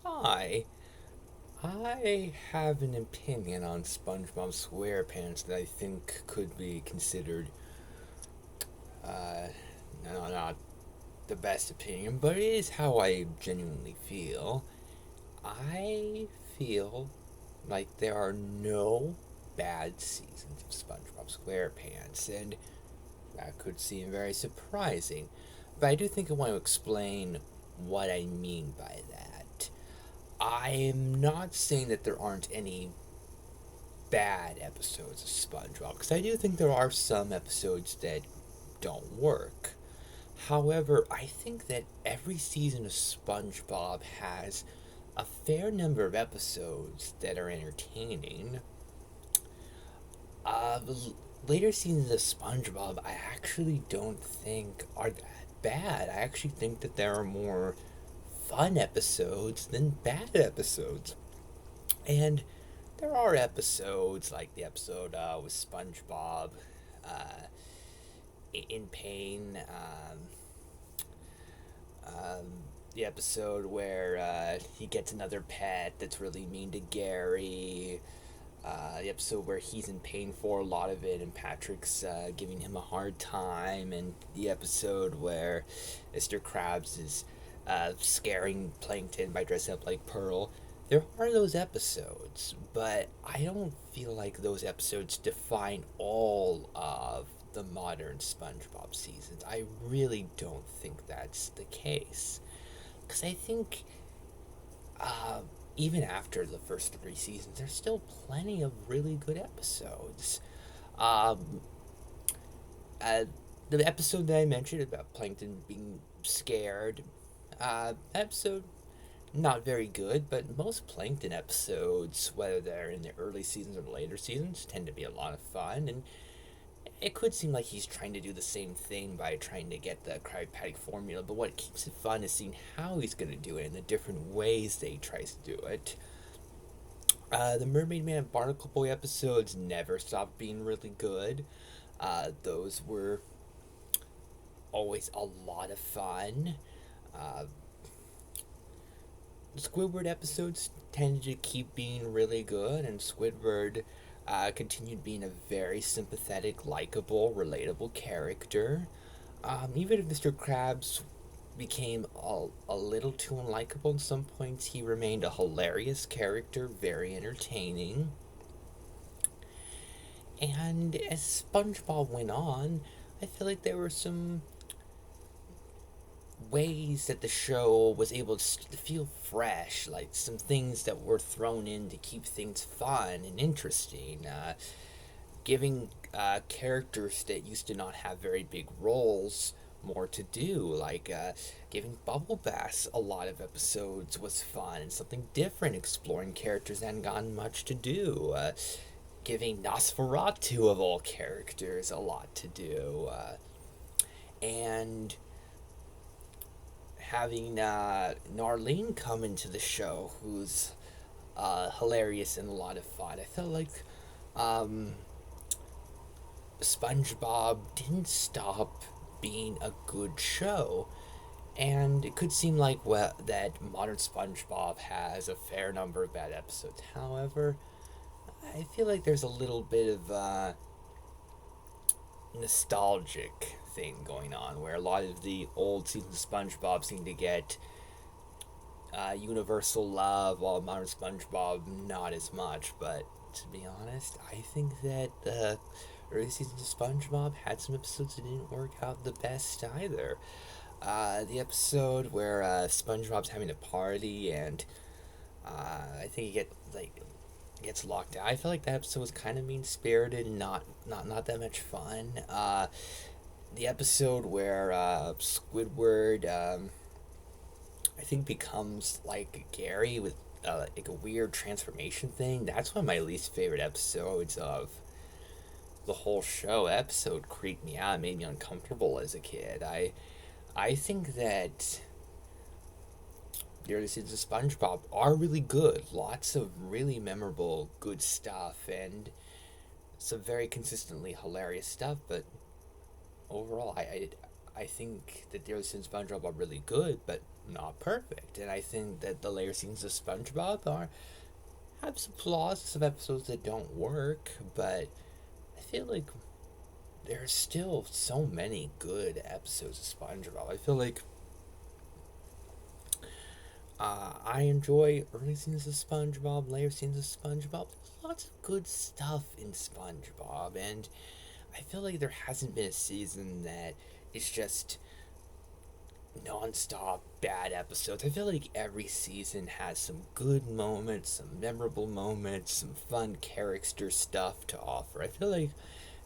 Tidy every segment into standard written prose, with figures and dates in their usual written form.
Hi. I have an opinion on SpongeBob SquarePants that I think could be considered, uh, no, not the best opinion, but it is how I genuinely feel. I feel like there are no bad seasons of SpongeBob SquarePants, and that could seem very surprising. But I do think I want to explain what I mean by that. I am not saying that there aren't any bad episodes of SpongeBob, because I do think there are some episodes that don't work. However, I think that every season of SpongeBob has a fair number of episodes that are entertaining. The later seasons of SpongeBob, I actually don't think are that bad. I actually think that there are more fun episodes than bad episodes. And there are episodes like the episode with SpongeBob uh, in pain. Um, the episode where he gets another pet that's really mean to Gary. The episode where he's in pain for a lot of it and Patrick's giving him a hard time. And the episode where Mr. Krabs is scaring Plankton by dressing up like Pearl. There are those episodes, but I don't feel like those episodes define all of the modern SpongeBob seasons. I really don't think that's the case. Because I think uh, even after the first three seasons, there's still plenty of really good episodes. Um, uh, the episode that I mentioned about Plankton being scared, episode not very good, but most Plankton episodes, whether they're in the early seasons or the later seasons, tend to be a lot of fun. And it could seem like he's trying to do the same thing by trying to get the Krabby Patty formula, but what keeps it fun is seeing how he's going to do it and the different ways that he tries to do it. The Mermaid Man and Barnacle Boy episodes never stopped being really good. Those were always a lot of fun. Uh, Squidward episodes tended to keep being really good, and Squidward continued being a very sympathetic, likable, relatable character. Even if Mr. Krabs became a little too unlikable at some points, he remained a hilarious character, very entertaining. And as SpongeBob went on, I feel like there were some ways that the show was able to feel fresh, like some things that were thrown in to keep things fun and interesting, giving characters that used to not have very big roles more to do, like giving Bubble Bass a lot of episodes was fun and something different, exploring characters that hadn't gotten much to do. Giving Nosferatu of all characters a lot to do, and having Narlene come into the show, who's hilarious and a lot of fun. I felt like um, SpongeBob didn't stop being a good show, and it could seem like that modern SpongeBob has a fair number of bad episodes. However, I feel like there's a little bit of nostalgic thing going on where a lot of the old seasons of SpongeBob seem to get universal love, while modern SpongeBob not as much. But to be honest, I think that the early seasons of SpongeBob had some episodes that didn't work out the best either. The episode where SpongeBob's having a party and I think he gets locked out. I feel like that episode was kind of mean spirited and not that much fun. The episode where Squidward I think becomes like Gary with like a weird transformation thing. That's one of my least favorite episodes of the whole show. That episode creeped me out, made me uncomfortable as a kid. I think that the early seasons of SpongeBob are really good. Lots of really memorable, good stuff, and some very consistently hilarious stuff. But overall, I think that the early seasons of SpongeBob are really good, but not perfect. And I think that the later seasons of SpongeBob are have some flaws, some episodes that don't work, but I feel like there's still so many good episodes of SpongeBob. I feel like I enjoy early seasons of SpongeBob, later seasons of SpongeBob. There's lots of good stuff in SpongeBob, and I feel like there hasn't been a season that is just non-stop bad episodes. I feel like every season has some good moments, some memorable moments, some fun character stuff to offer. I feel like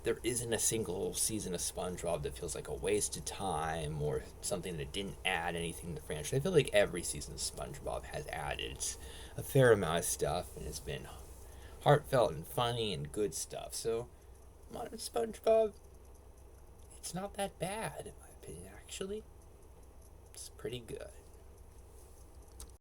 there isn't a single season of SpongeBob that feels like a waste of time or something that didn't add anything to the franchise. I feel like every season of SpongeBob has added a fair amount of stuff and has been heartfelt and funny and good stuff. So, modern SpongeBob, it's not that bad in my opinion. Actually, it's pretty good.